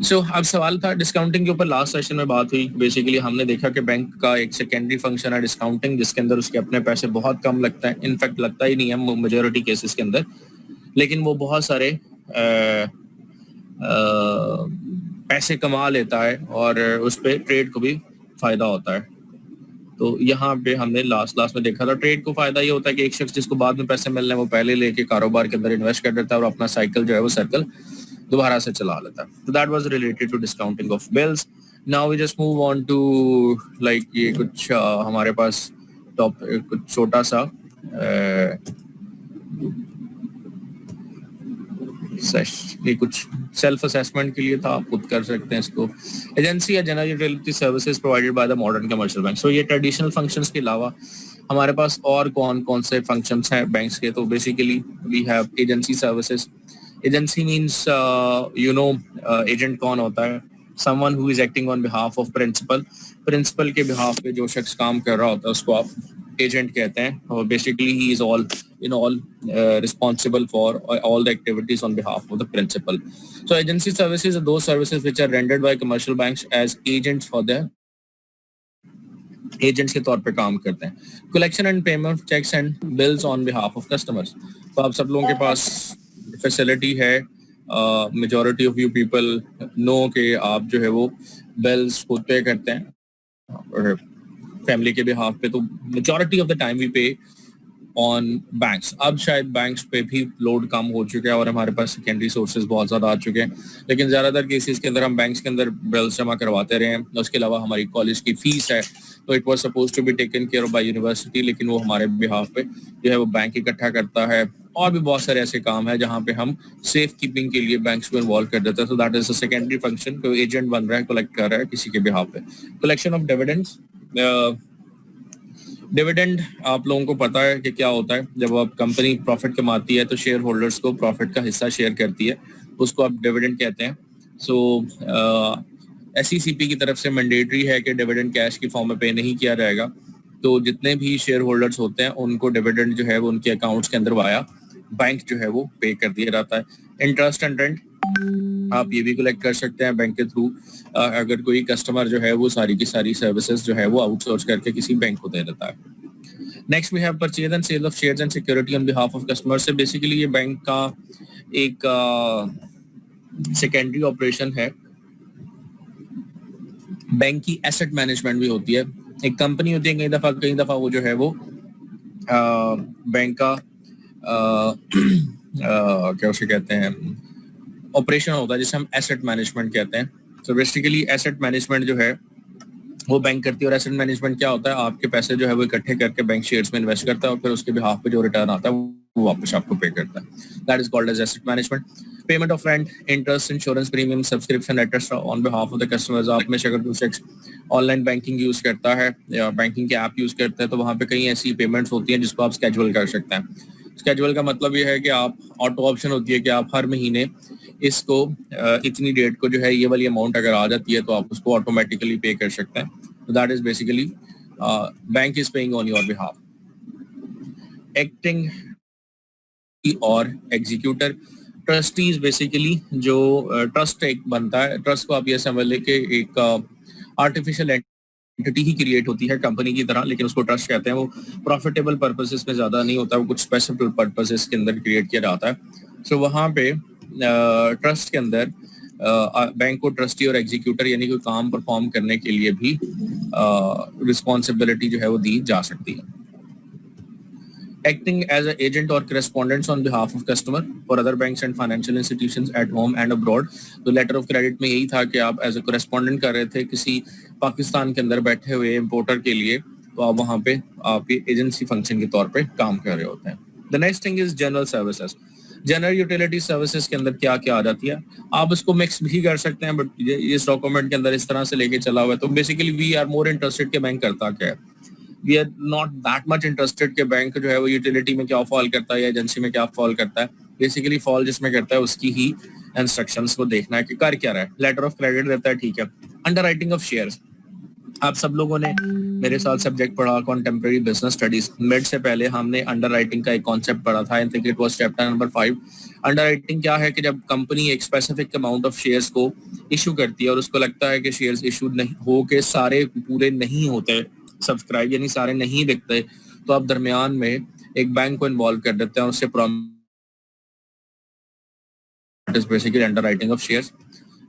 सो अब सवाल था डिस्काउंटिंग के ऊपर, लास्ट सेशन में बात हुई। बेसिकली हमने देखा कि बैंक का एक सेकेंडरी फंक्शन है डिस्काउंटिंग, जिसके अंदर उसके अपने पैसे बहुत कम लगता है, इनफैक्ट लगता ही नहीं है मेजोरिटी केसेस के अंदर, लेकिन वो बहुत सारे पैसे कमा लेता है और उस पर ट्रेड को भी फायदा होता है। तो यहाँ पे हमने लास्ट में देखा था ट्रेड को फायदा ये होता है कि एक शख्स जिसको बाद में पैसे मिल रहे हैं वो पहले लेके कारोबार के अंदर इन्वेस्ट कर देता है और अपना साइकिल जो है वो सर्कल दोबारा से चला लेता है। तो that was related to discounting of bills. Now we just move on to like ये कुछ हमारे पास टॉप कुछ छोटा सा ये कुछ सेल्फ असेसमेंट के लिए था, आप खुद कर सकते हैं इसको। एजेंसी या general utility services provided by the modern commercial bank. So ये ट्रेडिशनल फंक्शंस के अलावा हमारे पास और कौन कौन से फंक्शंस हैं बैंक्स के? तो basically we have agency services. Agency means agent कौन होता है? Someone who is acting on behalf of principal. Principal के बिहाफ पे जो शख्स काम कर रहा होता है उसको आप एजेंट कहते हैं, और basically he is all responsible for all the activities on behalf of the principal. So agency services are those services which are rendered by commercial banks as agents for their agents के तौर पे काम करते हैं। Collection and payment of checks and bills on behalf of customers. तो आप सब लोगों के पास फैसिलिटी है, majority of you people know कि आप जो है वो बिल्स खुद पे करते हैं और फैमिली के बिहाफ पे। तो majority of the time we pay on banks. अब शायद बैंक्स पे भी लोड कम हो चुका है और हमारे पास सेकेंडरी सोर्सेज बहुत ज़्यादा आ चुके हैं, लेकिन ज़्यादातर केसेस के अंदर हम बैंक्स के अंदर बिल्स जमा करवाते रहे हैं। उसके अलावा हमारी कॉलेज की फीस है, तो it was suppose to be taken care of by university, लेकिन वो हमारे बिहाफ पे जो है वो बैंक इकट्ठा करता है। और भी बहुत सारे ऐसे काम है जहाँ पे हम सेफ कीपिंग के लिए बैंक्स को इन्वॉल्व कर देते हैं। तो that is a secondary function. कोई एजेंट बन रहा है, कलेक्ट कर रहा है किसी के बिहाफ पे। Collection of dividends. डिविडेंड आप लोगों को पता है कि क्या होता है। जब आप कंपनी प्रॉफिट कमाती है तो शेयर होल्डर्स को प्रॉफिट का हिस्सा शेयर करती है, उसको आप डिविडेंड कहते हैं। सो SECP की तरफ से मैंडेटरी है कि डिविडेंड कैश की फॉर्म में पे नहीं किया जाएगा। तो जितने भी शेयर होल्डर्स होते हैं उनको डिविडेंड जो है वो उनके अकाउंट्स के अंदर वाया बैंक जो है वो पे कर दिया जाता है। इंटरेस्ट एंड रेंट आप ये भी कलेक्ट कर सकते हैं बैंक के थ्रू, अगर कोई कस्टमर जो है वो सारी की सारी सर्विसेज जो है वो आउटसोर्स करके किसी बैंक को दे देता है। Next we have purchase and sale of shares and security on behalf of customer. So basically ये बैंक का एक सेकेंडरी ऑपरेशन है। बैंक की एसेट मैनेजमेंट भी होती है। एक कंपनी होती है, कई दफा वो जो है वो बैंक का क्या उसे कहते हैं ऑपरेशन होता है, जिसे हम एसेट मैनेजमेंट कहते हैं। तो बेसिकली एसेट मैनेजमेंट जो है वो बैंक करती है। और एसेट मैनेजमेंट क्या होता है? आपके पैसे जो है वो इकट्ठे करके बैंक शेयर्स में इन्वेस्ट करता है और फिर उसके बिहाफ पे जो रिटर्न आता है वो वापस आपको पे करता है। That is called as asset management. Payment of rent, interest, insurance premium, subscription etcetera on behalf of the customers. आप में से अगर कोई शख्स ऑनलाइन बैंकिंग यूज करता है या बैंकिंग के ऐप यूज करता है तो वहाँ पे कई ऐसी पेमेंट्स होती हैं जिसको आप स्केड्यूल कर सकते हैं। स्केड्यूल का मतलब ये है कि आप ऑटो ऑप्शन होती है कि आप हर महीने इसको इतनी डेट को जो है ये वाली अमाउंट अगर आ जाती है तो आप उसको ऑटोमेटिकली पे कर सकते हैं। तो that is basically bank is paying on your behalf. Acting और एग्जीक्यूटर। ट्रस्टीज बेसिकली जो ट्रस्ट एक बनता है, ट्रस्ट को आप ये समझ ले कि एक आर्टिफिशियल एंटिटी ही क्रिएट होती है कंपनी की तरह, लेकिन उसको ट्रस्ट कहते हैं। वो प्रॉफिटेबल पर्पसेस में ज्यादा नहीं होता, वो कुछ स्पेसिफिक पर्पसेस के अंदर क्रिएट किया जाता है। सो वहाँ पे ट्रस्ट के अंदर बैंक को ट्रस्टी और एग्जीक्यूटर यानी कोई काम परफॉर्म करने के लिए भी रिस्पॉन्सिबिलिटी जो है वो दी जा सकती है। Acting as an agent or correspondent on behalf of customer for other banks and financial institutions at home and abroad। तो लेटर ऑफ क्रेडिट में यही था कि आप एज ए correspondent कर रहे थे किसी पाकिस्तान के अंदर बैठे हुए इम्पोर्टर के लिए, तो आप वहाँ पे आप एजेंसी फंक्शन के तौर पे काम कर रहे होते हैं। The next thing is general services. General utility services के अंदर क्या क्या आ जाती है? आप इसको मिक्स भी कर सकते हैं, बट इस डॉक्यूमेंट के अंदर इस तरह से लेके चला हुआ है। तो basically we are more interested के बैंक करता क्या है। We are not that much interested के बैंक जो है वो यूटिलिटी में क्या फॉल करता है या एजेंसी में क्या फॉल करता है। बेसिकली फॉल जिसमें करता है उसकी ही इंस्ट्रक्शंस को देखना है कि कर क्या रहा है। लेटर ऑफ क्रेडिट देता है, ठीक है। Under writing of shares. आप सब लोगों ने मेरे साथ सब्जेक्ट पढ़ा कॉन्टेम्प्रेरी बिजनेस स्टडीज, मिड से पहले हमने अंडरराइटिंग का एक कॉन्सेप्ट पढ़ा था, I think it was chapter number 5। Underwriting क्या है कि जब कंपनी एक स्पेसिफिक अमाउंट ऑफ शेयर्स को इशू करती है और उसको लगता है कि शेयर्स इशू नहीं हो के सारे पूरे नहीं होते सब्सक्राइब, यानी सारे नहीं बिकते, तो आप दरमियान में एक बैंक को इन्वॉल्व कर देते हैं, उससे is basically underwriting of shares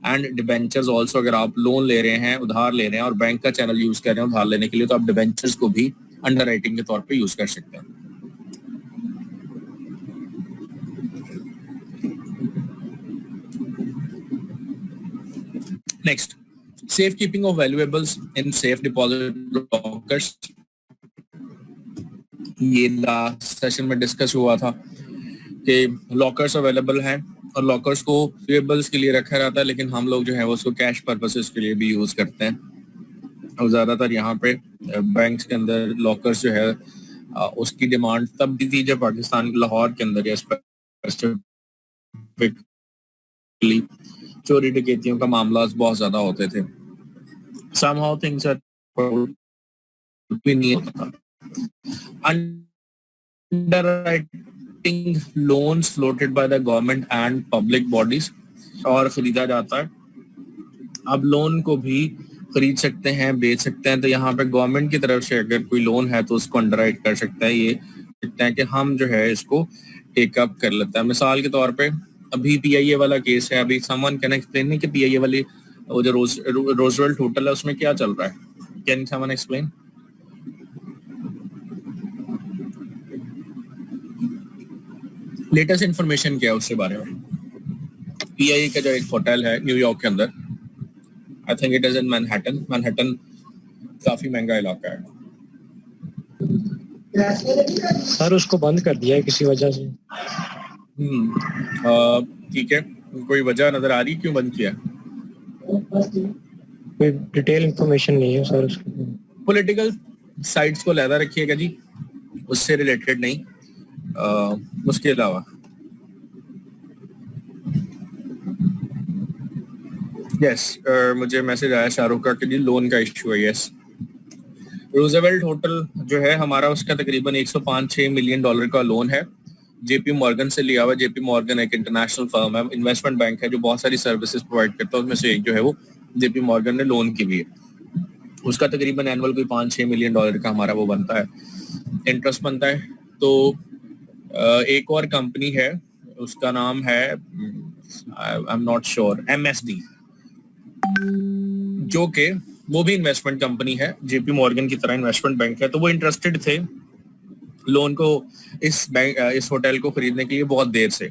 and debentures also. अगर आप लोन ले रहे हैं, उधार ले रहे हैं और बैंक का चैनल यूज कर रहे हैं उधार लेने के लिए, तो आप डिबेंचर्स को भी अंडरराइटिंग के तौर पे यूज कर सकते हैं। Next, safe keeping of valuables in safe deposit lockers. ये लास्ट सेशन में डिस्कस हुआ था कि लॉकर्स अवेलेबल हैं और लॉकर्स को वैल्यूएबल्स के लिए रखा रहता है, लेकिन हम लोग जो है वो उसको कैश पर्पसेस के लिए भी यूज करते हैं। और ज्यादातर यहाँ पे बैंक्स के अंदर लॉकर्स जो है उसकी डिमांड तब भी थी जब पाकिस्तान लाहौर के अंदर या स्पेसिफिकली चोरी डकैतियों का मामला बहुत ज्यादा होते थे। somehow things are underwriting loans floated by the government and public bodies और खरीदा जाता है। अब लोन को भी खरीद सकते हैं, बेच सकते हैं, तो यहाँ पे गवर्नमेंट की तरफ से अगर कोई लोन है तो उसको अंडरराइट कर सकता है, ये सकते हैं कि हम जो है इसको टेक अप कर लेता है। मिसाल के तौर पे अभी पीआईए वाला केस है, अभी समवन कैन एक्सप्लेन नहीं कि पीआईए वाली वो जो रोजवेल्ट होटल है उसमें क्या चल रहा है, can someone explain? Latest information क्या है उसके बारे में? पीआईए का जो एक होटल है न्यूयॉर्क के अंदर, I think it is in Manhattan. Manhattan काफी महंगा इलाका है सर, उसको बंद कर दिया है किसी वजह से। ठीक है, कोई वजह नजर आ रही क्यों बंद किया? कोई डिटेल इंफॉर्मेशन नहीं है सर उसकी। पॉलिटिकल साइड्स को लहदा रखिएगा जी, उससे रिलेटेड नहीं, उसके अलावा। यस, मुझे मैसेज आया शाहरुख का कि जी लोन का इशू है। यस, रूजवेल्ट होटल जो है हमारा, उसका तकरीबन 105-6 मिलियन डॉलर का लोन है, जेपी मॉर्गन से लिया हुआ। जेपी मॉर्गन एक इंटरनेशनल फर्म है, इन्वेस्टमेंट बैंक है जो बहुत सारी सर्विसेज प्रोवाइड करता है, उसमें से एक जो है वो जेपी मॉर्गन ने लोन की भी है। उसका तकरीबन एनुअल कोई 5-6 मिलियन डॉलर का हमारा वो बनता है, इंटरेस्ट बनता है। तो एक और कंपनी है, उसका नाम है आई एम नॉट श्योर, एमएसडी, जो कि वो भी इन्वेस्टमेंट कंपनी है, जेपी मॉर्गन की तरह इन्वेस्टमेंट बैंक है। तो वो इंटरेस्टेड थे लोन को, इस बैंक इस होटल को खरीदने के लिए बहुत देर से,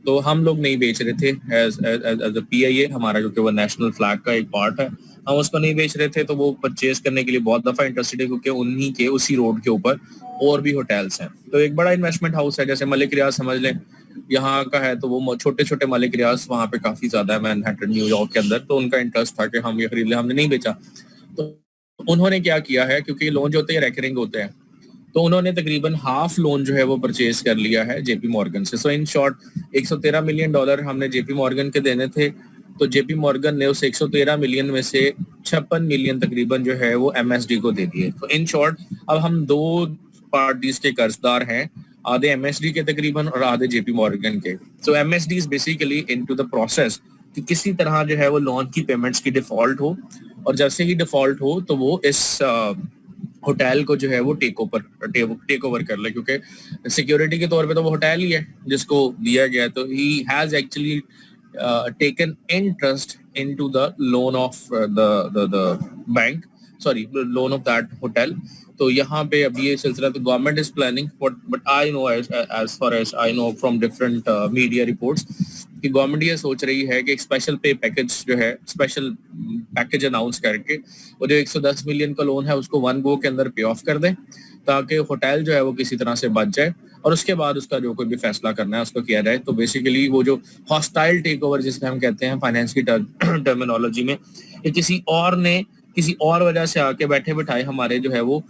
तो हम लोग नहीं बेच रहे थे एज अ पीआईए, हमारा जो कि वो नेशनल फ्लैग का एक पार्ट है, हम उसको नहीं बेच रहे थे। तो वो परचेज करने के लिए बहुत दफा इंटरेस्टेड है, क्योंकि उन्हीं के उसी रोड के ऊपर और भी होटल्स हैं। तो एक बड़ा इन्वेस्टमेंट हाउस है, जैसे मलिक रियाज समझ लें यहाँ का है, तो वो छोटे छोटे मलिक रियाज वहाँ पे काफी ज्यादा है मैनहट्टन न्यूयॉर्क के अंदर। तो उनका इंटरेस्ट था कि हम ये खरीद लें, हमने नहीं बेचा। तो उन्होंने क्या किया है, क्योंकि लोन जो होते हैं रेकरिंग होते हैं, तो उन्होंने तकरीबन हाफ लोन जो है वो परचेज कर लिया है जेपी मॉर्गन से। सो इन शॉर्ट 113 मिलियन डॉलर हमने जेपी मॉर्गन के देने थे, तो जेपी मॉर्गन ने उस 113 मिलियन में से 56 मिलियन तकरीबन जो है वो एमएसडी को दे दिए। तो इन शॉर्ट अब हम दो पार्टीज के कर्जदार हैं, आधे एमएसडी के तकरीबन और आधे जेपी मॉर्गन के। So MSD is basically into the process कि किसी तरह जो है वो लोन की पेमेंट्स की डिफॉल्ट हो, और जैसे ही डिफॉल्ट हो तो वो इस होटल को जो है वो टेक ओवर कर ले, क्योंकि सिक्योरिटी के तौर पे तो वो होटल ही है जिसको दिया गया। तो he has actually taken interest into the loan of the bank, sorry loan of that hotel. तो यहाँ पे अभी ये सिलसिला, तो government is planning, but I know as far as I know from different media reports कि government ये सोच रही है कि एक स्पेशल पे पैकेज जो है, स्पेशल पैकेज अनाउंस करके वो जो 110 मिलियन का लोन है उसको वन गो के अंदर पे ऑफ कर दें, ताकि होटल जो है वो किसी तरह से बच जाए, और उसके बाद उसका जो कोई भी फैसला करना है उसको किया जाए। तो बेसिकली वो जो हॉस्टाइल टेक ओवर जिसमें हम कहते हैं फाइनेंस की टर्मिनोलॉजी में, ये किसी और ने किसी और वजह से आके बैठे बिठाए हमारे जो है वो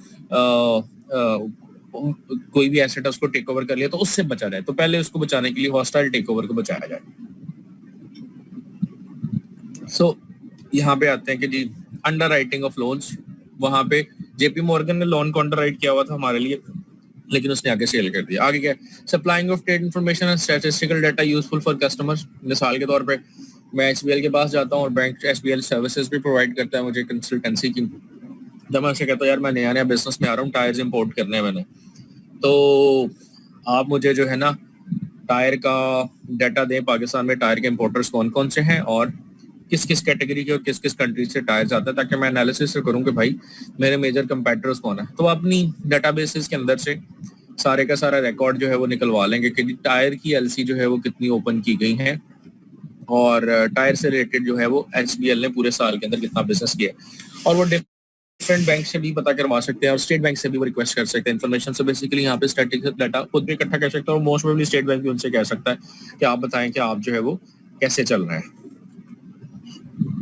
कोई भी एसेट है उसको टेक ओवर कर लिया, तो उससे बचा जाए। तो पहले उसको बचाने के लिए हॉस्टाइल टेक ओवर को बचाया जाए। सो यहाँ पे आते हैं कि जी अंडरराइटिंग ऑफ लोन्स, वहां पे जेपी मॉर्गन ने लोन कॉन्ट्रैक्ट किया हुआ था हमारे लिए, लेकिन उसने आगे सेल कर दिया। आगे क्या, supplying of trade information and statistical data useful for customers. मिसाल के तौर पे मैं एसबीएल के पास जाता हूँ और बैंक एसबीएल सर्विसेज भी प्रोवाइड करता है मुझे कंसल्टेंसी की। जब मैं उसे कहता हूँ यार मैं नया नया बिजनेस में आ रहा हूँ, टायर्स इंपोर्ट करने हैं मैंने, तो आप मुझे जो है ना टायर का डाटा दें, पाकिस्तान में टायर के इंपोर्टर्स कौन कौन से हैं और किस किस कैटेगरी के और किस किस कंट्री से टायर्स आते हैं, ताकि मैं एनालिसिस करूं कि भाई मेरे मेजर कंपेटिटर्स कौन है। तो अपनी डेटाबेसेस के अंदर से सारे का सारा रिकॉर्ड जो है वो निकलवा लेंगे कि टायर की एलसी जो है वो कितनी ओपन की गई है और टायर से रिलेटेड जो है वो एचबीएल ने पूरे साल के अंदर कितना बिजनेस किया, और वो डिफरेंट बैंक से भी पता करवा सकते हैं और स्टेट बैंक से भी वो रिक्वेस्ट कर सकते हैं इन्फॉर्मेशन। से बेसिकली यहाँ पे स्टैटिस्टिकल डाटा खुद भी इकट्ठा कर सकता है और मोस्ट प्रोबेबली स्टेट बैंक भी उनसे कह सकता है कि आप बताएं कि आप जो है वो कैसे चल रहे हैं।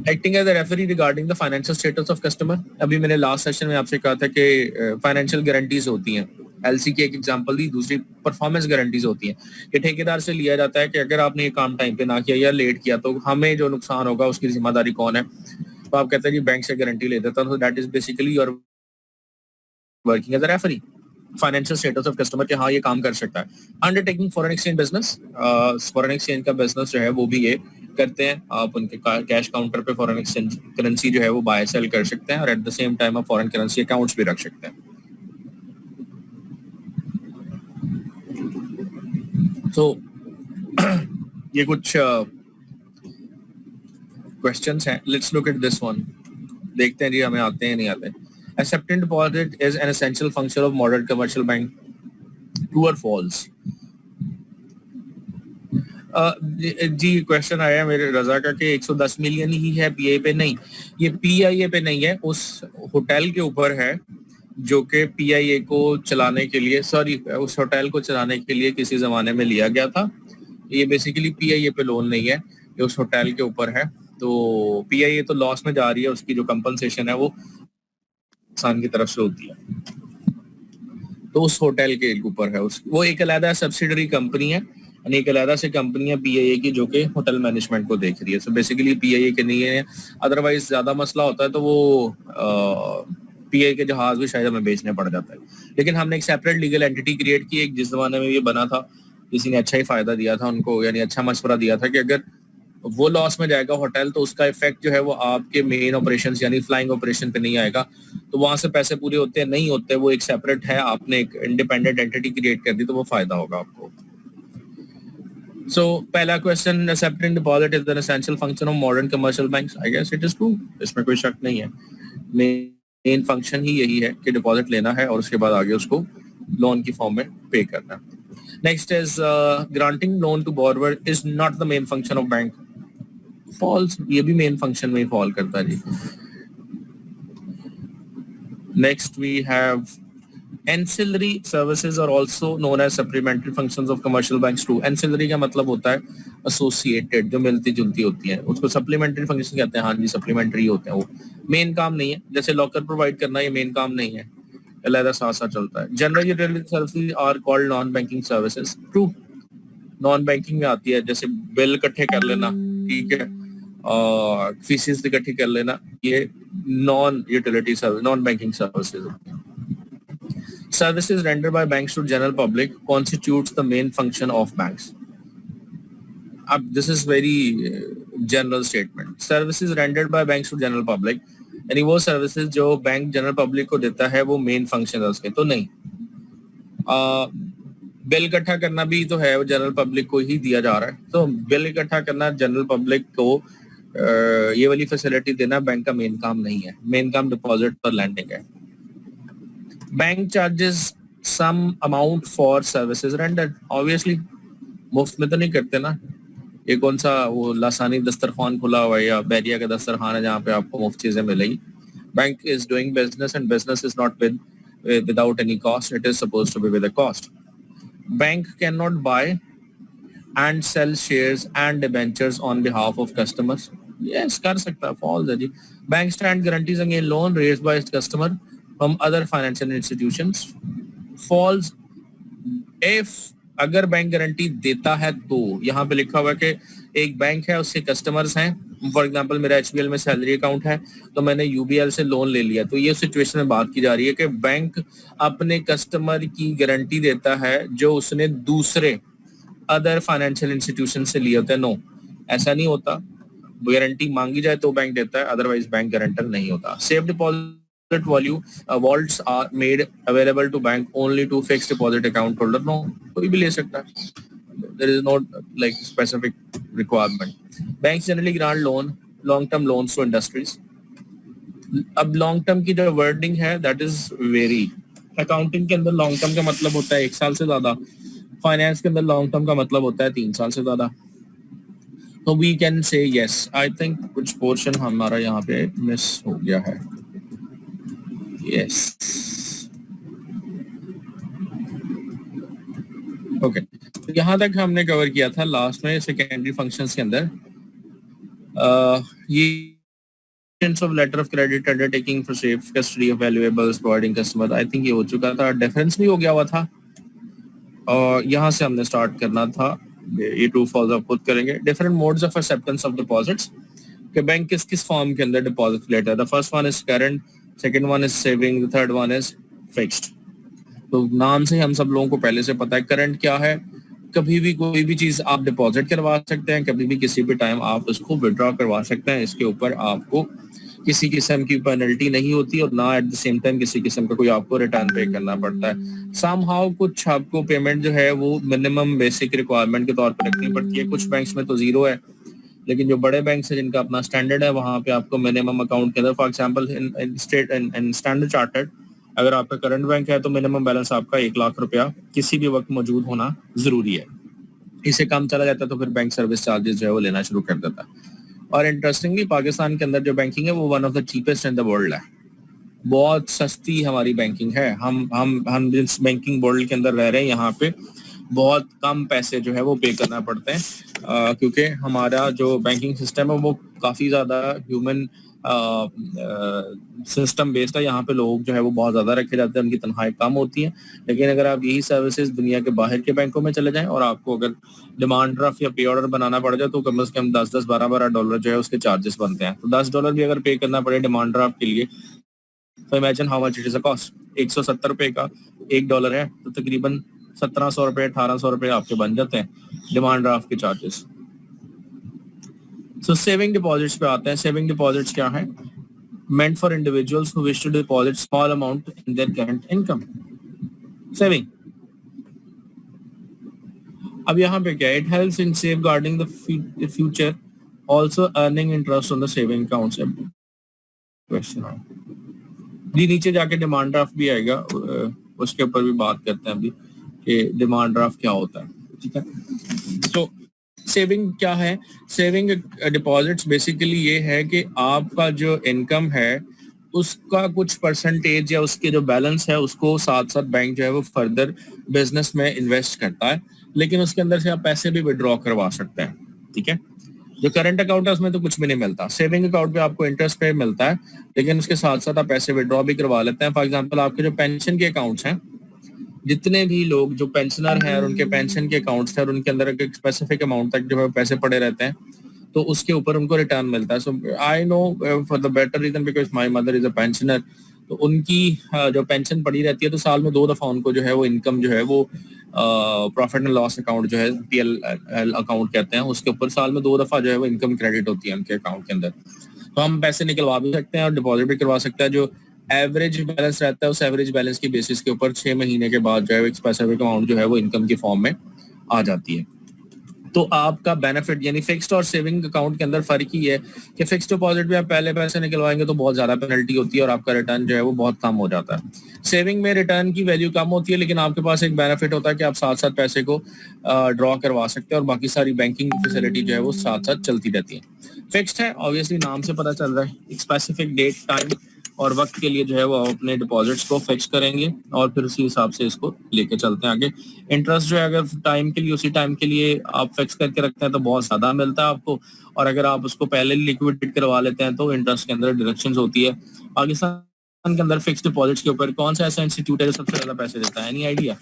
Acting as a referee regarding the financial status of customer. अभी मैंने लास्ट सेशन में आपसे कहा था कि फाइनेंशियल गारंटीज होती हैं, एलसी की एक एग्जांपल दी, दूसरी परफॉर्मेंस गारंटीज होती हैं। ये ठेकेदार से लिया जाता है कि अगर आपने ये काम टाइम पे ना किया या लेट किया तो हमें जो नुकसान होगा उसकी जिम्मेदारी कौन है। तो आप कहते हैं जी बैंक से गारंटी ले देता हूं, that is basically your working as a referee. Financial status of customer के हाँ ये काम कर सकता है। Undertaking foreign exchange business, foreign exchange का बिजनेस जो है वो भी ये करते हैं। आप उनके कैश काउंटर पे फॉरेन एक्सचेंज करेंसी जो है वो बाय सेल कर सकते हैं और एट द सेम टाइम आप फॉरेन करेंसी अकाउंट्स भी रख सकते हैं। तो ये कुछ क्वेश्चंस हैं। Let's look at this one, देखते हैं जी हमें आते हैं नहीं आते। Acceptant deposit is an essential function of modern commercial bank, true और फॉल्स? जी क्वेश्चन आया मेरे रजा का कि 110 मिलियन ही है पीआई पे। नहीं, ये पीआईए पे नहीं है, उस होटल के ऊपर है जो कि पीआईए को चलाने के लिए, सॉरी उस होटल को चलाने के लिए किसी जमाने में लिया गया था। ये बेसिकली पीआईए पे लोन नहीं है, ये उस होटल के ऊपर है। तो पीआईए तो लॉस में जा रही है, उसकी जो कंपनसेशन है वो किसान की तरफ से होती है, तो उस होटल के ऊपर है। वो एक अलग सब्सिडरी कंपनी है, एक अलग से कंपनी है पीआईए की जो कि होटल मैनेजमेंट को देख रही है। सो बेसिकली पीआईए के नहीं है, अदरवाइज ज्यादा मसला होता है तो वो पीआईए के जहाज भी शायद हमें बेचने पड़ जाता है। लेकिन हमने एक सेपरेट लीगल एंटिटी क्रिएट की, एक जिस जमाने में ये बना था किसी ने अच्छा ही फायदा दिया था उनको, यानी अच्छा मशवरा दिया था कि अगर वो लॉस में जाएगा होटल तो उसका इफेक्ट जो है वो आपके मेन ऑपरेशन यानी फ्लाइंग ऑपरेशन पे नहीं आएगा। तो वहां से पैसे पूरे होते हैं नहीं होते, वो एक सेपरेट है, आपने एक इंडिपेंडेंट एंटिटी क्रिएट कर दी तो वो फायदा होगा आपको। सो पहला question, accepting deposit is an essential function of modern commercial banks. I guess it is true, इसमें कोई शक नहीं है। मेन फंक्शन ही यही है कि डिपॉजिट लेना है और उसके बाद आगे उसको लोन की फॉर्म में पे करना। Next is granting loan to borrower is not the main function of bank. False, ये भी मेन फंक्शन में ही फॉल करता है जी। Next we have ancillary services are also known as supplementary functions of commercial banks too. ancillary का मतलब होता है associated, जो मिलती जुलती होती है, उसको supplementary function कहते हैं। हाँ जी, supplementary होते हैं, वो मेन काम नहीं है। जैसे लॉकर प्रोवाइड करना ये मेन काम नहीं है, अलग साथ साथ चलता है। General utility services are called non banking services, true. Non banking में आती है, जैसे बिल इकट्ठे कर लेना, ठीक है, और फीसेस इकट्ठी कर लेना, ये non utility service, non banking services होती है। Services rendered by banks to general public constitutes the main function of banks. अब this is very general statement. Services rendered by banks to general public, यानी वो services जो bank general public को देता है वो मेन फंक्शन है उसके, तो नहीं। बिल इकट्ठा करना भी तो है, वो जनरल पब्लिक को ही दिया जा रहा है, तो बिल इकट्ठा करना जनरल पब्लिक को ये वाली फैसिलिटी देना बैंक का मेन काम नहीं है। मेन काम डिपॉजिट और लैंडिंग है। Bank charges some amount for services rendered, obviously मुफ्त में तो नहीं करते ना। ये कौन सा वो लासानी दस्तरखान खुला हुआ है या बैरिया का दस्तरखान है जहाँ पे आपको मुफ्त चीजें मिलेगी। Bank is doing business and business is not without any cost, it is supposed to be with a cost. Bank can not buy and sell shares and debentures on behalf of customers. Yes, कर सकता है, false है जी। Bank stand guarantees against loan raised by customer from other financial institutions, falls if अगर bank guarantee देता है तो। यहाँ पे लिखा हुआ है कि एक बैंक है, उसके कस्टमर्स हैं फॉर एग्जांपल मेरा HBL में सैलरी अकाउंट है तो मैंने UBL से लोन ले लिया, तो ये सिचुएशन में बात की जा रही है कि बैंक अपने कस्टमर की गारंटी देता है जो उसने दूसरे अदर फाइनेंशियल इंस्टीट्यूशन से लिए होते हैं। नो, ऐसा नहीं होता। गारंटी मांगी जाए तो बैंक देता है, अदरवाइज बैंक गारंटर नहीं होता। Safe deposit value vaults are made available to bank only to fixed deposit account holder. No, कोई भी ले सकता है। There is not like specific requirement. Banks generally grant long-term loans to industries. अब long term की जो wording है that is very, accounting के अंदर लॉन्ग टर्म का मतलब होता है 1 साल से ज्यादा, फाइनेंस के अंदर लॉन्ग टर्म का मतलब होता है 3 साल से ज्यादा। तो we can say yes, I think कुछ पोर्शन हमारा यहाँ पे मिस हो गया है। यस, ओके, तो यहाँ तक हमने कवर किया था लास्ट में सेकेंडरी फंक्शंस के अंदर। ये of letter of credit undertaking for safe custody of valuables providing customer, I think ये हो चुका था। डिफरेंस भी हो गया हुआ था और यहाँ से हमने स्टार्ट करना था। ये ट्रू फॉल्स आप खुद करेंगे। Different modes of acceptance of deposits, कि बैंक किस किस फॉर्म के अंदर डिपॉजिट लेता है। The first one is current, second one is saving, the third one is fixed. तो नाम से हम सब लोगों को पहले से पता है करंट क्या है। कभी भी कोई भी चीज आप डिपॉजिट करवा सकते हैं, कभी भी किसी भी टाइम आप उसको विड्रॉ करवा सकते हैं। इसके ऊपर आपको किसी किस्म की पेनल्टी नहीं होती और ना एट द सेम टाइम किसी किस्म का कोई आपको रिटर्न पे करना पड़ता है। समहाउ कुछ आपको पेमेंट जो है वो मिनिमम बेसिक रिक्वायरमेंट के तौर पर रखनी पड़ती है। कुछ बैंक्स में तो जीरो है, लेकिन जो बड़े बैंक है जिनका अपना स्टैंडर्ड है वहाँ पे आपको मिनिमम अकाउंट के अंदर, for example in state and standard chartered, अगर आपका करंट बैंक है तो मिनिमम बैलेंस आपका 1 लाख रुपया किसी भी वक्त मौजूद होना जरूरी है। इससे कम चला जाता है तो फिर बैंक सर्विस चार्जेस जो है वो लेना शुरू कर देता है। और इंटरेस्टिंगली पाकिस्तान के अंदर जो बैंकिंग है वो one of the cheapest in the world है। बहुत सस्ती हमारी बैंकिंग है। हम जिस बैंकिंग वर्ल्ड के अंदर रह रहे हैं यहाँ पे बहुत कम पैसे जो है वो पे करना पड़ते हैं, क्योंकि हमारा जो बैंकिंग सिस्टम है वो काफ़ी ज़्यादा ह्यूमन सिस्टम बेस्ड है। यहाँ पे लोग जो है वो बहुत ज़्यादा रखे जाते हैं, उनकी तनख्वाहें कम होती हैं। लेकिन अगर आप यही सर्विसेज दुनिया के बाहर के बैंकों में चले जाएं और आपको अगर डिमांड ड्राफ्ट या पे ऑर्डर बनाना पड़ जाए तो कम से कम 10-10, 12-12 डॉलर जो है उसके चार्जेस बनते हैं। तो $10 भी अगर पे करना पड़े डिमांड ड्राफ्ट के लिए तो imagine how much it is a cost. 170 रुपए का $1 है तो तकरीबन 1700 रुपए 1800 रुपए आपके बन जाते हैं डिमांड ड्राफ्ट के चार्जेस। सो सेविंग डिपॉजिट्स पे आते हैं। सेविंग डिपॉजिट्स क्या है? meant for individuals who wish to deposit small amount in their current income. Saving. अब यहाँ पे क्या है? It helps in safeguarding the future, also earning interest on the saving accounts. Question है जी, नीचे जाके डिमांड ड्राफ्ट भी आएगा, उसके ऊपर भी बात करते हैं अभी कि डिमांड ड्राफ्ट क्या होता है। ठीक है, तो सेविंग क्या है? सेविंग डिपॉजिट्स बेसिकली ये है कि आपका जो इनकम है उसका कुछ परसेंटेज या उसके जो बैलेंस है उसको साथ साथ बैंक जो है वो फर्दर बिजनेस में इन्वेस्ट करता है, लेकिन उसके अंदर से आप पैसे भी विड्रॉ करवा सकते हैं। ठीक है, जो करंट अकाउंट है उसमें तो कुछ भी नहीं मिलता। सेविंग अकाउंट पे आपको इंटरेस्ट पे मिलता है, लेकिन उसके साथ साथ आप पैसे विड्रॉ भी करवा लेते हैं। फॉर एग्जांपल आपके जो पेंशन के अकाउंट्स हैं, जितने भी लोग जो पेंशनर हैं और उनके पेंशन के अकाउंट्स हैं और उनके अंदर एक स्पेसिफिक अमाउंट तक जो है पैसे पड़े रहते हैं तो उसके ऊपर उनको रिटर्न मिलता है। So I know for the better reason because my mother is a pensioner, तो उनकी जो पेंशन पड़ी रहती है तो साल में 2 दफा उनको जो है वो इनकम जो है वो प्रॉफिट एंड लॉस अकाउंट जो है PL अकाउंट कहते हैं, उसके ऊपर साल में 2 दफा जो है वो इनकम क्रेडिट होती है उनके अकाउंट के अंदर। तो हम पैसे निकलवा भी सकते हैं और डिपॉजिट भी करवा सकते हैं। जो एवरेज बैलेंस रहता है उस एवरेज बैलेंस की बेसिस के ऊपर 6 महीने के बाद जो है एक स्पेसिफिक अमाउंट जो है वो इनकम की फॉर्म में आ जाती है। तो आपका बेनिफिट यानी फिक्स्ड और सेविंग अकाउंट के अंदर फर्क ही है कि फिक्स्ड डिपॉजिट में आप पहले पैसे निकलवाएंगे तो बहुत ज्यादा पेनल्टी होती है और आपका रिटर्न जो है वो बहुत कम हो जाता है। सेविंग में रिटर्न की वैल्यू कम होती है, लेकिन आपके पास एक बेनिफिट होता है कि आप साथ साथ पैसे को ड्रॉ करवा सकते हैं और बाकी सारी बैंकिंग फैसिलिटी जो है वो साथ साथ चलती रहती है। फिक्स्ड है, ऑब्वियसली नाम से पता चल रहा है, एक स्पेसिफिक डेट टाइम और वक्त के लिए जो है वो अपने डिपॉजिट्स को फिक्स करेंगे और फिर उसी हिसाब से इसको लेके चलते हैं आगे। इंटरेस्ट जो है अगर टाइम के लिए उसी टाइम के लिए आप फिक्स करके रखते हैं तो बहुत ज्यादा मिलता है आपको, और अगर आप उसको पहले लिक्विडेट करवा लेते हैं तो इंटरेस्ट के अंदर डिडक्शंस होती है। पाकिस्तान के अंदर फिक्स्ड डिपॉजिट्स के ऊपर कौन सा ऐसा इंस्टीट्यूट है जो सबसे ज्यादा पैसे देता है? Any idea?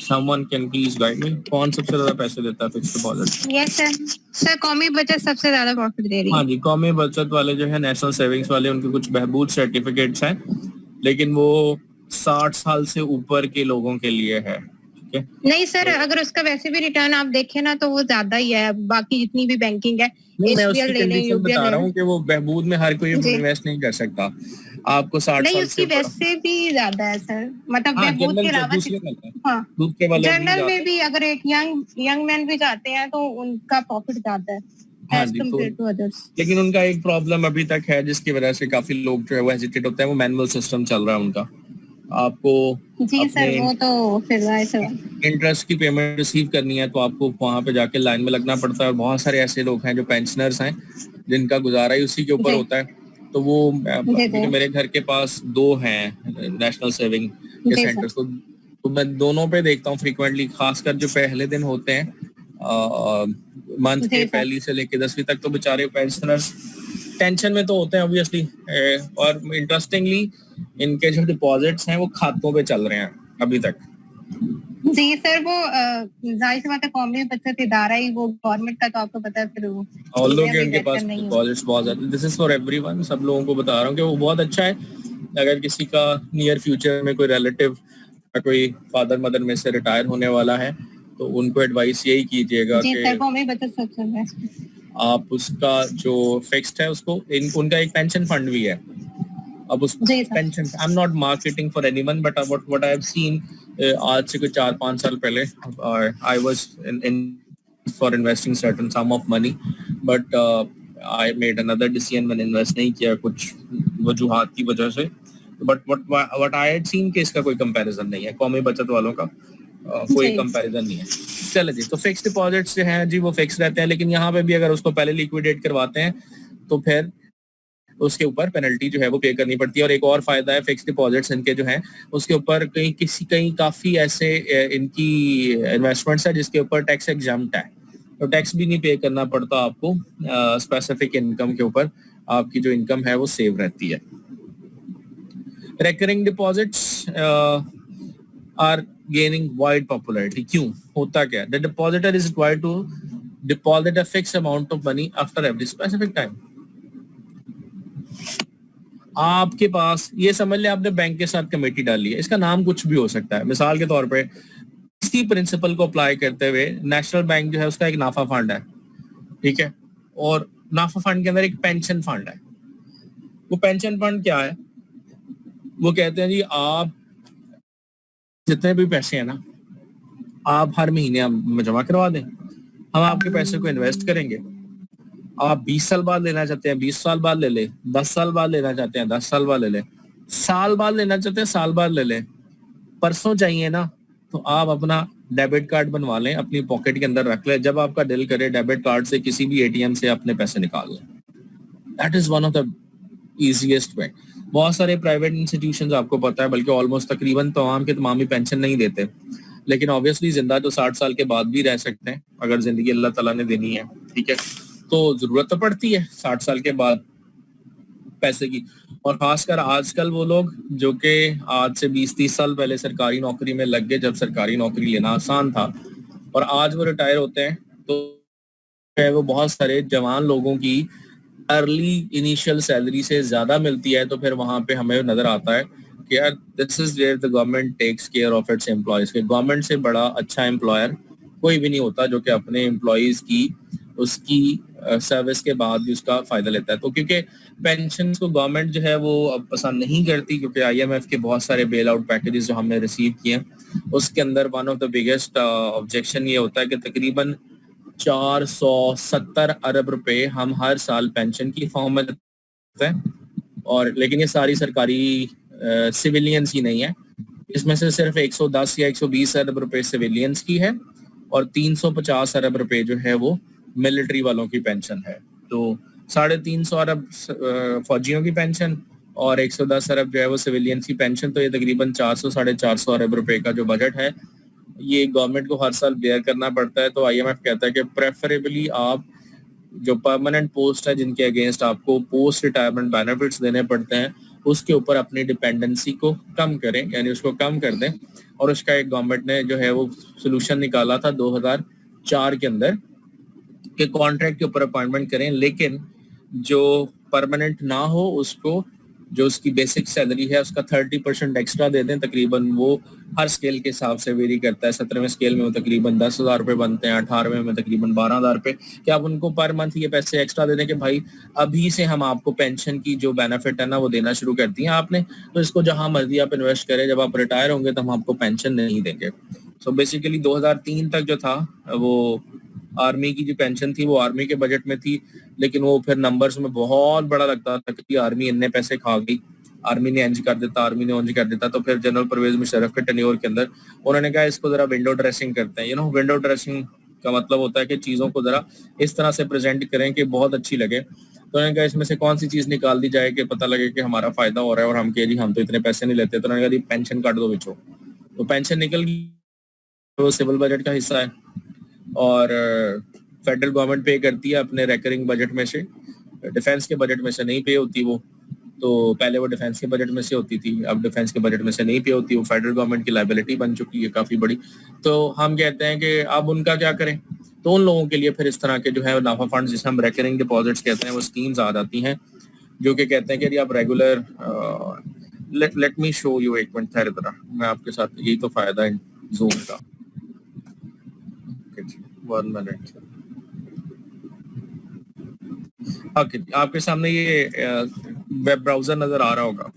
Someone can please guide me? कौन सबसे ज्यादा पैसे देता है fix deposit? Yes sir, sir कौमी बचत सबसे ज्यादा प्रॉफिट दे रही हाँ है। जी, कौमी बचत वाले जो है नेशनल सेविंग्स वाले, उनके कुछ बहबूद सर्टिफिकेट्स हैं, लेकिन वो 60 साल से ऊपर के लोगों के लिए है। ठीक है, नहीं सर, अगर उसका वैसे भी रिटर्न आप देखें ना तो वो ज्यादा ही है, बाकी जितनी भी बैंकिंग है, नहीं, मैं उसकी एसबीएल ले लें, कंडीशन बता यूबीएल रहा ले हूँ कि वो बहबूद में हर कोई जी। इन्वेस्ट नहीं कर सकता। आपको 60 नहीं, साल उसकी से ऊपर, वैसे भी ज्यादा है सर, मतलब हाँ, बहबूद के जनरल अलावा दूसरे में है, हाँ, दूसरे वाले भी जनरल ज्यादा। में भी अगर एक यंग मैन भी जाते हैं तो उनका प्रॉफिट ज्यादा है हाँ एज जी, कम्पेयर टू अदर्स। लेकिन उनका एक प्रॉब्लम अभी तक है जिसकी वजह से काफी लोग जो है वो हेजिटेट होते हैं, वो मैनुअल सिस्टम चल रहा है उनका। आपको जी सर, अपने वो तो फिर ऐसा इंटरेस्ट की पेमेंट रिसीव करनी है तो आपको वहां पे जाके लाइन में लगना पड़ता है, और बहुत सारे ऐसे लोग हैं जो पेंशनर्स हैं जिनका गुजारा ही उसी के ऊपर जी। होता है। तो वो जी। मेरे घर के पास 2 हैं नेशनल सेविंग के जी सर। सेंटर्स, तो मैं दोनों पे देखता हूँ फ्रीक्वेंटली, खासकर जो पहले दिन होते हैं मंथ जी के सर। पहली से लेके 10वीं तक, तो बेचारे पेंशनर्स टेंशन में तो होते हैं ऑब्वियसली, और इंटरेस्टिंगली इनके जो डिपॉजिट्स हैं वो खातों पे चल रहे हैं अभी तक। जी सर, वो जाहिर सी बात है, कौमी बचत इदारा ही वो गवर्नमेंट का, तो आपको पता है फिर वो ऑल्दो कि भी उनके बेहतर पास नहीं है। डिपॉजिट्स बहुत ज्यादा, दिस इज फॉर एवरीवन, सब लोगों को बता रहा हूँ कि वो बहुत अच्छा है। अगर किसी का नियर फ्यूचर में कोई रिलेटिव या कोई फादर मदर में से रिटायर होने वाला है तो उनको एडवाइस यही कीजिएगा जी कि सर, कौमी बचत सबसे बेस्ट है। आप उसका जो फिक्स्ड है उसको, उनका एक पेंशन फंड भी है। अब उस जी sir. Pension, I am not marketing for anyone, but what I have seen, आज से कोई 4-5 साल पहले I was in for investing certain sum of money, but I made another decision, मैंने इन्वेस्ट नहीं किया कुछ वजूहात की वजह से। But what I had seen कि इसका कोई कंपैरिजन नहीं है, कौमी बचत वालों का कोई जी। कंपैरिजन नहीं है। चले जी, तो फिक्स डिपॉजिट्स जो हैं जी वो फिक्स रहते हैं, लेकिन यहाँ पे भी अगर उसको पहले लिक्विडेट करवाते हैं तो फिर उसके ऊपर पेनल्टी जो है वो पे करनी पड़ती है। और एक और फायदा है फिक्स डिपॉजिट्स इनके जो हैं उसके ऊपर, कहीं काफी ऐसे इनकी इन्वेस्टमेंट्स है जिसके ऊपर टैक्स एग्जम्प्ट है, तो टैक्स भी नहीं पे करना पड़ता आपको, स्पेसिफिक इनकम के ऊपर आपकी जो इनकम है वो सेव रहती है। Recurring deposits are gaining wide popularity. क्यों, होता क्या है? The depositor is required to deposit a fix amount of money after every specific time. आपके पास, ये समझ ले आपने बैंक के साथ कमेटी डाली है, इसका नाम कुछ भी हो सकता है, मिसाल के तौर पे इसी प्रिंसिपल को अप्लाई करते हुए नेशनल बैंक जो है उसका एक नाफा फंड है, ठीक है, और नाफा फंड के अंदर एक पेंशन फंड है। वो पेंशन फंड क्या है? वो कहते हैं जी आप जितने भी पैसे हैं ना आप हर महीने हम जमा करवा दें, हम आपके पैसे को इन्वेस्ट करेंगे। आप 20 साल बाद लेना चाहते हैं 20 साल बाद ले ले, 10 साल बाद लेना चाहते हैं 10 साल बाद ले ले, साल बाद लेना चाहते हैं साल बाद ले ले, परसों चाहिए ना तो आप अपना डेबिट कार्ड बनवा लें, अपनी पॉकेट के अंदर रख लें, जब आपका दिल करे डेबिट कार्ड से किसी भी एटीएम से अपने पैसे निकाल लें। That is one of the easiest way. बहुत सारे प्राइवेट इंस्टीट्यूशंस आपको पता है, बल्कि ऑलमोस्ट तकरीबन तमाम के तमाम ही पेंशन नहीं देते, लेकिन ऑब्वियसली जिंदा तो 60 साल के बाद भी रह सकते हैं अगर जिंदगी अल्लाह ताला ने देनी है, ठीक है, तो जरूरत तो पड़ती है 60 साल के बाद पैसे की। और खासकर आजकल वो लोग जो कि आज से 20-30 साल पहले सरकारी नौकरी में लग गए, जब सरकारी नौकरी लेना आसान था, और आज वो रिटायर होते हैं, तो वो बहुत सारे जवान लोगों की अर्ली इनिशियल सैलरी से ज्यादा मिलती है। तो फिर वहां पे हमें नजर आता है कि यार this is where the government takes care of its employees. के गवर्नमेंट से बड़ा अच्छा एम्प्लॉयर कोई भी नहीं होता जो कि अपने एम्प्लॉयज की उसकी सर्विस के बाद भी उसका फायदा लेता है। तो क्योंकि पेंशन को गवर्नमेंट जो है वो अब पसंद नहीं करती, क्योंकि आईएमएफ के बहुत सारे बेल आउट पैकेजेस जो हमने रिसीव किए हैं उसके अंदर one of the biggest objection ये होता है कि तकरीबन 470 अरब रुपए हम हर साल पेंशन की फॉर्म में देते हैं, और लेकिन ये सारी सरकारी सिविलियंस की नहीं है, इसमें से सिर्फ 110 या 120 अरब रुपए सिविलियंस की है और 350 अरब रुपए जो है वो मिलिट्री वालों की पेंशन है। तो 350 अरब फौजियों की पेंशन और 110 अरब जो है वो सिविलियंस की पेंशन, तो ये तकरीबन 400-450 अरब रुपए का जो बजट है ये गवर्नमेंट को हर साल बेयर करना पड़ता है। तो आईएमएफ कहता है कि प्रेफरेबली आप जो परमानेंट पोस्ट है जिनके अगेंस्ट आपको पोस्ट रिटायरमेंट बेनिफिट्स देने पड़ते हैं, उसके ऊपर अपनी डिपेंडेंसी को कम करें, यानी उसको कम कर दें। और उसका एक गवर्नमेंट ने जो है वो सोल्यूशन निकाला था 2004 के अंदर कि कॉन्ट्रैक्ट के ऊपर अपॉइंटमेंट करें, लेकिन जो परमानेंट ना हो उसको जो उसकी बेसिक सैलरी है उसका 30% एक्स्ट्रा दे दें। तकरीबन वो हर स्केल के हिसाब से वेरी करता है। 17वें स्केल में वो तकरीबन 10,000 रुपये बनते हैं, 18वें में तकरीबन 12,000 रुपये। कि आप उनको पर मंथ ये पैसे एक्स्ट्रा दे दें कि भाई अभी से हम आपको पेंशन की जो बेनिफिट है ना वो देना शुरू कर दिया आपने, तो इसको जहां मर्जी आप इन्वेस्ट करें, जब आप रिटायर होंगे तो हम आपको पेंशन नहीं देंगे। सो बेसिकली 2003 तक जो था वो आर्मी की जो पेंशन थी वो आर्मी के बजट में थी, लेकिन वो फिर नंबर्स में बहुत बड़ा लगता था कि आर्मी इतने पैसे खा गई, आर्मी ने इंज कर देता, आर्मी ने उंज कर देता। तो फिर जनरल परवेज मुशर्रफ के टेन्योर के अंदर उन्होंने कहा इसको जरा विंडो ड्रेसिंग करते हैं। विंडो ड्रेसिंग का मतलब होता है कि चीजों को जरा इस तरह से प्रेजेंट करें कि बहुत अच्छी लगे। तो उन्होंने कहा इसमें से कौन सी चीज निकाल दी जाए कि पता लगे कि हमारा फायदा हो रहा है और हम कह जी हम तो इतने पैसे नहीं लेते। तो उन्होंने कहा पेंशन काट दो बिचो, तो पेंशन निकल गई, वो सिविल बजट का हिस्सा है और फेडरल गवर्नमेंट पे करती है अपने रेकरिंग बजट में से, डिफेंस के बजट में से नहीं पे होती वो। तो पहले वो डिफेंस के बजट में से होती थी, अब डिफेंस के बजट में से नहीं पे होती, वो फेडरल गवर्नमेंट की लायबिलिटी बन चुकी है काफी बड़ी। तो हम कहते हैं कि अब उनका क्या करें, तो उन लोगों के लिए फिर इस तरह के जो है नाफा फंड जिसे हम रेकरिंग डिपॉजिट्स कहते हैं वो स्कीम्स आ जाती हैं, जो कि कहते हैं कि आप regular let me show you, एक मिनट ठहरे जरा, मैं आपके साथ, यही तो फायदा है जूम का। 1 मिनट। आपके सामने ये वेब ब्राउजर नजर आ रहा होगा।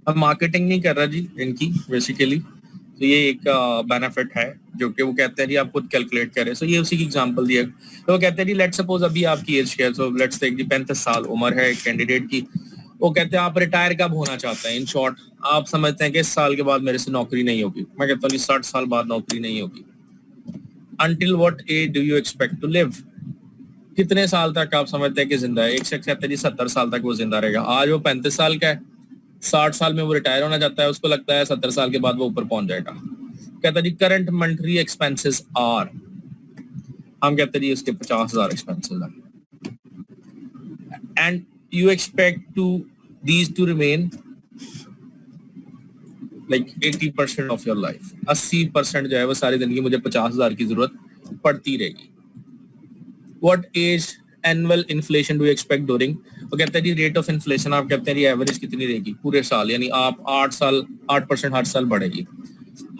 अब मार्केटिंग नहीं कर रहा जी इनकी बेसिकली, तो ये एक बेनिफिट है जो कि वो कहते हैं जी आप खुद कैलकुलेट करें। सो ये उसी की एग्जांपल दिया, तो वो कहते हैं जी लेट्स सपोज अभी आपकी एज क्या है, सो लेट्स टेक जी 35 साल उम्र है कैंडिडेट की। वो कहते हैं आप रिटायर कब होना चाहते हैं। इन शॉर्ट आप समझते हैं कि इस साल के बाद मेरे से नौकरी नहीं होगी। मैं कहता हूँ 60 साल बाद नौकरी नहीं होगी। Until what age do you expect to live? कितने साल तक आप समझते हैं कि जिंदा है। एक शख्स कहता है जी 70 साल तक वो जिंदा रहेगा। आज वो 35 साल का है, 60 साल में वो रिटायर होना चाहता है, उसको लगता है 70 साल के बाद वो ऊपर पहुंच जाएगा। कहता है जी करंट मंथली एक्सपेंसेस आर, हम कहते हैं जी उसके 50,000 एक्सपेंसेस हैं, and you expect these to टू रिमेन लाइक 80% ऑफ योर लाइफ। 80% जो है वो सारी जिंदगी मुझे 50,000 की जरूरत पड़ती रहेगी। What age annual inflation do you expect during? वो कहते हैं जी रेट ऑफ इन्फ्लेशन, आप कहते हैं जी एवरेज कितनी रहेगी पूरे साल, यानी आप 8% हर साल बढ़ेगी।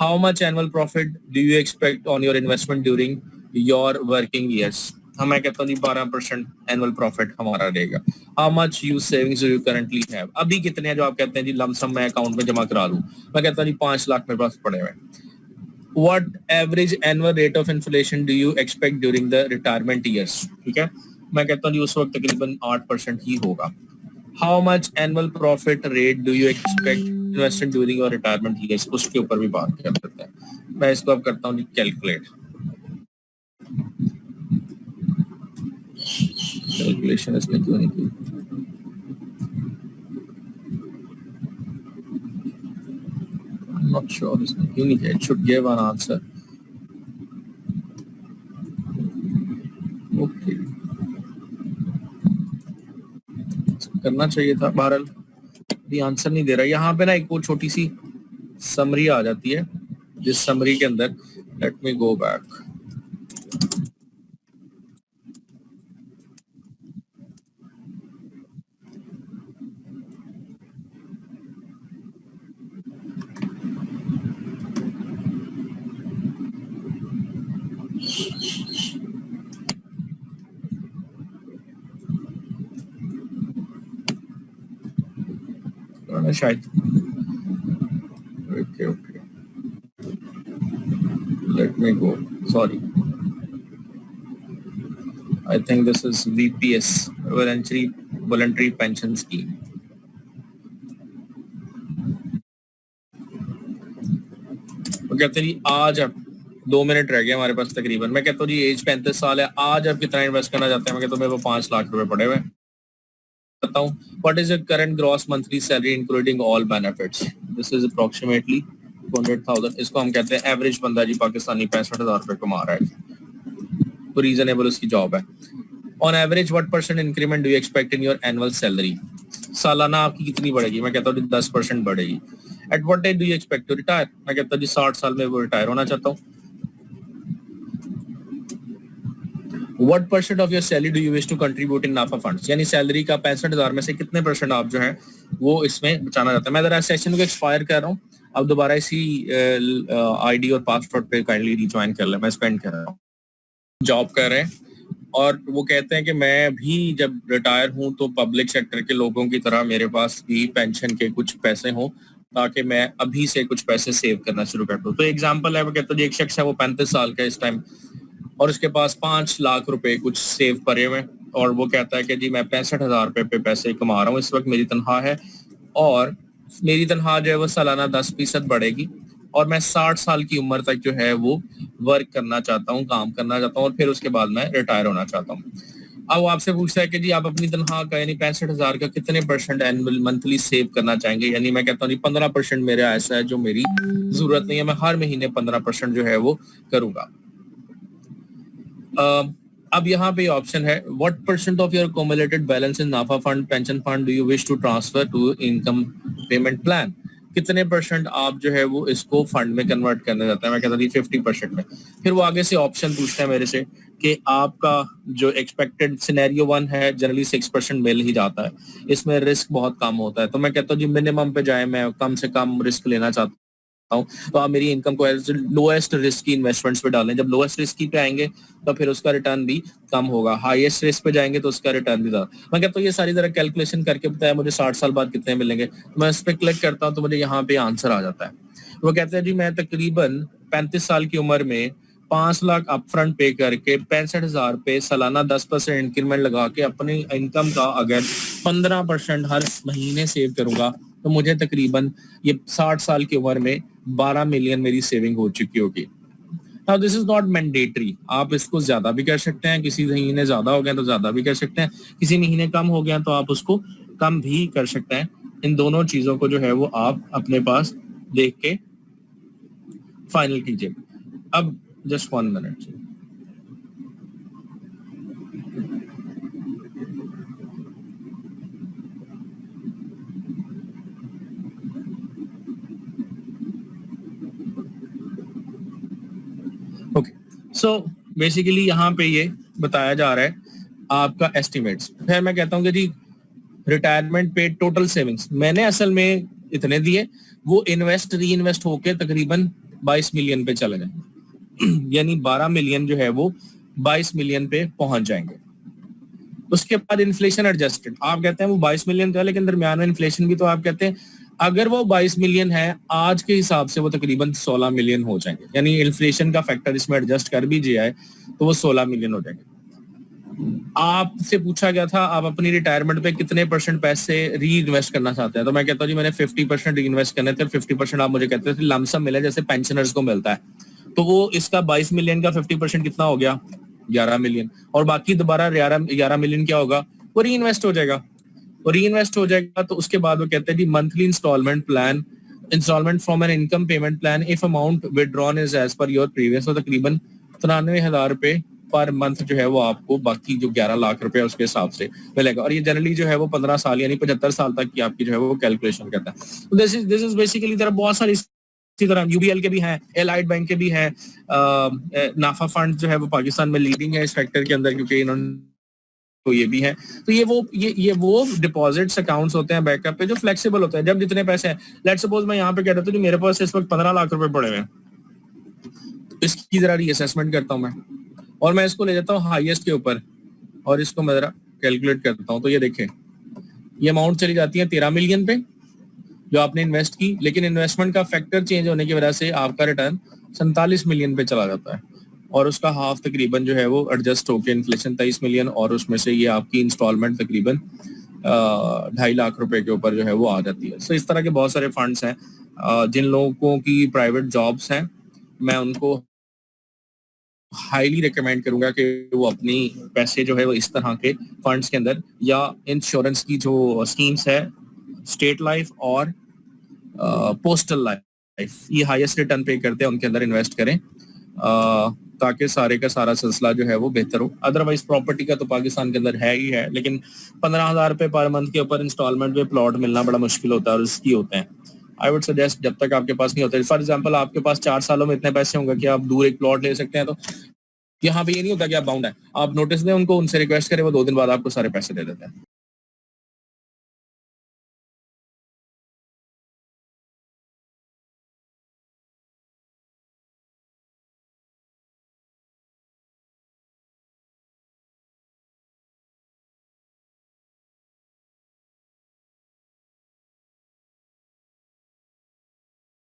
How much annual profit do you expect on your investment during your working years? मैं कहता हूँ जी 12% एनुअल प्रॉफिट हमारा रहेगा। How much you savings do you currently have? अभी कितने हैं जो आप कहते हैं जी लमसम मैं अकाउंट में जमा करा लूं। मैं कहता हूँ जी 5 लाख मेरे पास पड़े हुए। What average annual rate of inflation do you expect during the retirement years? ठीक है, मैं कहता हूँ जी उस वक्त तकरीबन 8% ही होगा। How much annual profit rate do you expect invested during your retirement years? उसके ऊपर भी बात कर सकते हैं। मैं इसको अब करता हूँ जी कैलकुलेट। कैलकुलेशन इसमें क्यों नहीं की? I'm not sure इसमें क्यों नहीं किया। It should give an answer. Okay. करना चाहिए था, बहरहाल भी आंसर नहीं दे रहा। यहाँ पे ना एक वो छोटी सी समरी आ जाती है, जिस समरी के अंदर लेट मी गो बैक। शायद okay okay let me go, sorry I think this is VPS, voluntary pension scheme. वो कहते हैं जी आज अब 2 मिनट रह गए हमारे पास तकरीबन। मैं कहता हूँ जी एज 35 साल है, आज आप कितना इन्वेस्ट करना चाहते हैं। मैं कहता हूँ मेरे को 5 लाख रुपए पड़े हुए। बताऊं what is your current gross monthly salary including all benefits? This is approximately 200,000। इसको हम कहते हैं एवरेज बंदा जी पाकिस्तानी 65,000 रुपए कमा रहा है, तो रीजनेबल उसकी जॉब है। On average what % increment do you expect in your annual salary? सालाना आपकी कितनी बढ़ेगी? मैं कहता हूँ 10% बढ़ेगी। At what age do you expect to retire? मैं कहता हूँ जी 60 साल में वो रिटायर होना चाहता हूँ। What % of your salary do you wish to contribute in नाफा फंड्स? यानी सैलरी का 65,000 में से कितने % आप जो है वो इसमें बचाना चाहते हैं। मैं जरा सेशन को एक्सपायर कर रहा हूँ, अब दोबारा इसी आईडी और पासवर्ड पे काइंडली रिज्वाइन कर ले। मैं स्पेंड कर रहा हूँ, जॉब कर रहे हैं और वो कहते हैं कि मैं भी जब रिटायर हूँ तो पब्लिक सेक्टर के लोगों की तरह मेरे पास भी पेंशन के कुछ पैसे हों ताकि मैं अभी से कुछ पैसे सेव करना शुरू कर दूँ। तो एग्जांपल है, वो कहते हैं जी एक शख्स है, वो 35 साल का इस टाइम और उसके पास 5 लाख रुपए कुछ सेव पड़े हुए और वो कहता है कि जी मैं 65,000 रुपए पे पैसे कमा रहा हूँ, इस वक्त मेरी तनख्वाह है और मेरी तनख्वाह जो है वो सालाना 10% बढ़ेगी और मैं 60 साल की उम्र तक जो है वो वर्क करना चाहता हूँ, काम करना चाहता हूँ और फिर उसके बाद मैं रिटायर होना चाहता हूँ। अब वो आपसे पूछता है कि जी आप अपनी तनख्वाह का यानी 65,000 का कितने % एनुअल मंथली सेव करना चाहेंगे? यानी मैं कहता हूँ जी 15% मेरा ऐसा है जो मेरी जरूरत नहीं है, मैं हर महीने 15% जो है वो करूंगा। अब यहाँ पे ऑप्शन है, what % of your accumulated balance in नाफा fund pension fund do you wish to transfer to income payment plan? कितने % आप जो है वो इसको फंड में कन्वर्ट करना चाहते हैं? मैं कहता हूँ 50% में। फिर वो आगे से ऑप्शन पूछते हैं मेरे से कि आपका जो एक्सपेक्टेड सिनेरियो 1 है जनरली 6% मिल ही जाता है, इसमें रिस्क बहुत कम होता है, तो मैं कहता हूँ जी मिनिमम पे जाए, मैं कम से कम रिस्क लेना चाहता हूँ, तो आप मेरी इनकम को लोएस्ट रिस्क की इन्वेस्टमेंट्स पे डालें। जब लोएस्ट रिस्क की पे आएंगे तो फिर उसका रिटर्न भी कम होगा, हाईएस्ट रिस्क पे जाएंगे तो उसका रिटर्न भी ज्यादा। मैं कहता हूँ ये सारी तरह कैलकुलेशन करके बताया मुझे 60 साल बाद कितने मिलेंगे, मैं इस पे क्लिक करता हूँ तो मुझे यहाँ पे आंसर आ जाता है। वो कहते हैं जी मैं तकरीबन 35 साल की उम्र में 5 लाख अपफ्रंट पे करके 65,000 पे सालाना 10% इंक्रीमेंट लगा के अपनी इनकम का अगर 15% हर महीने सेव करूंगा तो मुझे तकरीबन ये 60 साल की उम्र में 12 मिलियन मेरी सेविंग हो चुकी होगी। Now this is not mandatory, आप इसको ज्यादा भी कर सकते हैं, किसी महीने ज्यादा हो गया तो ज्यादा भी कर सकते हैं, किसी महीने कम हो गया तो आप उसको कम भी कर सकते हैं। इन दोनों चीजों को जो है वो आप अपने पास देख के फाइनल कीजिए। अब just 1 minute, okay. So basically यहाँ पे ये बताया जा रहा है आपका एस्टिमेट्स। फिर मैं कहता हूँ कि जी रिटायरमेंट पे टोटल सेविंग्स मैंने असल में इतने दिए, वो री इन्वेस्ट होके तकरीबन 22 मिलियन पे चले जाएंगे यानी 12 मिलियन जो है वो 22 मिलियन पे पहुंच जाएंगे। उसके बाद इन्फ्लेशन एडजस्टेड, आप कहते हैं वो 22 मिलियन था लेकिन दरमियान में इन्फ्लेशन भी, तो आप कहते हैं अगर वो 22 मिलियन है आज के हिसाब से वो तकरीबन 16 मिलियन हो जाएंगे, यानी इन्फ्लेशन का फैक्टर इसमें एडजस्ट कर भी जाए तो वो 16 मिलियन हो जाएंगे। आपसे पूछा गया था आप अपनी रिटायरमेंट पे कितने % पैसे री इन्वेस्ट करना चाहते हैं, तो मैं कहता हूँ जी मैंने 50% री इन्वेस्ट करने थे। 50% आप मुझे कहते थे लमसम मिले जैसे पेंशनर्स को मिलता है, तो वो इसका 22 मिलियन का 50% कितना हो गया? 11 मिलियन, और बाकी दोबारा 11 मिलियन क्या होगा? वो री इन्वेस्ट हो जाएगा। वो री इन्वेस्ट हो जाएगा तो उसके बाद वो कहते हैं जी monthly installment plan, installment from an income payment plan if amount withdrawn is as per your previous, तो तकरीबन 93,000 रुपए पर मंथ जो है वो आपको बाकी जो 11 लाख रुपए उसके हिसाब से मिलेगा। और ये जनरली जो है वो 15 साल यानी 75 साल तक की आपकी जो है वो कैलकुलेशन करता है। दिस इज बेसिकली तरह बहुत सारी, इसी तरह यूबीएल के भी हैं, एलाइड बैंक के भी हैं, नाफा फंड जो है वो पाकिस्तान में लीडिंग है इस फैक्टर के अंदर क्योंकि इन्होंने, तो ये भी है। तो ये वो डिपॉजिट्स अकाउंट्स होते हैं बैकअप पे जो फ्लेक्सिबल होते हैं। जब जितने पैसे हैं, लेट्स सपोज मैं यहाँ पे कह रहा था मेरे पास इस वक्त 15 लाख रुपए पड़े हुए हैं, इसकी जरा रीअसेसमेंट करता हूँ मैं और मैं इसको ले जाता हूँ हाईएस्ट के ऊपर और इसको मैं जरा कैलकुलेट करता हूँ, तो ये देखें ये अमाउंट चली जाती है 13 मिलियन पे जो आपने इन्वेस्ट की, लेकिन इन्वेस्टमेंट का फैक्टर चेंज होने की वजह से आपका रिटर्न 47 मिलियन पे चला जाता है और उसका हाफ तकरीबन जो है वो एडजस्ट होकर इन्फ्लेशन 23 मिलियन और उसमें से ये आपकी इंस्टॉलमेंट तकरीबन 2.5 लाख रुपए के ऊपर जो है वो आ जाती है। सो इस तरह के बहुत सारे फंड्स हैं। जिन लोगों की प्राइवेट जॉब्स हैं मैं उनको हाईली रिकमेंड करूंगा कि वो अपनी पैसे जो है वो इस तरह के फंड्स के अंदर या इंश्योरेंस की जो स्कीम्स है स्टेट लाइफ और पोस्टल लाइफ, ये हाईएस्ट रिटर्न पे करते हैं, उनके अंदर इन्वेस्ट करें ताकि सारे का सारा सिलसिला जो है वो बेहतर हो। अदरवाइज प्रॉपर्टी का तो पाकिस्तान के अंदर है ही है, लेकिन 15,000 रुपए पर मंथ के ऊपर इंस्टॉलमेंट पे प्लॉट मिलना बड़ा मुश्किल होता है और रिस्की होते हैं। आई वुड सजेस्ट जब तक आपके पास नहीं होता, फॉर एग्जाम्पल आपके पास 4 सालों में इतने पैसे होंगे कि आप दूर एक प्लॉट ले सकते हैं, तो यहाँ पे ये नहीं होता कि आप बाउंड है, आप नोटिस दें उनको, उनसे रिक्वेस्ट करें, वो 2 दिन बाद आपको सारे पैसे दे देते हैं।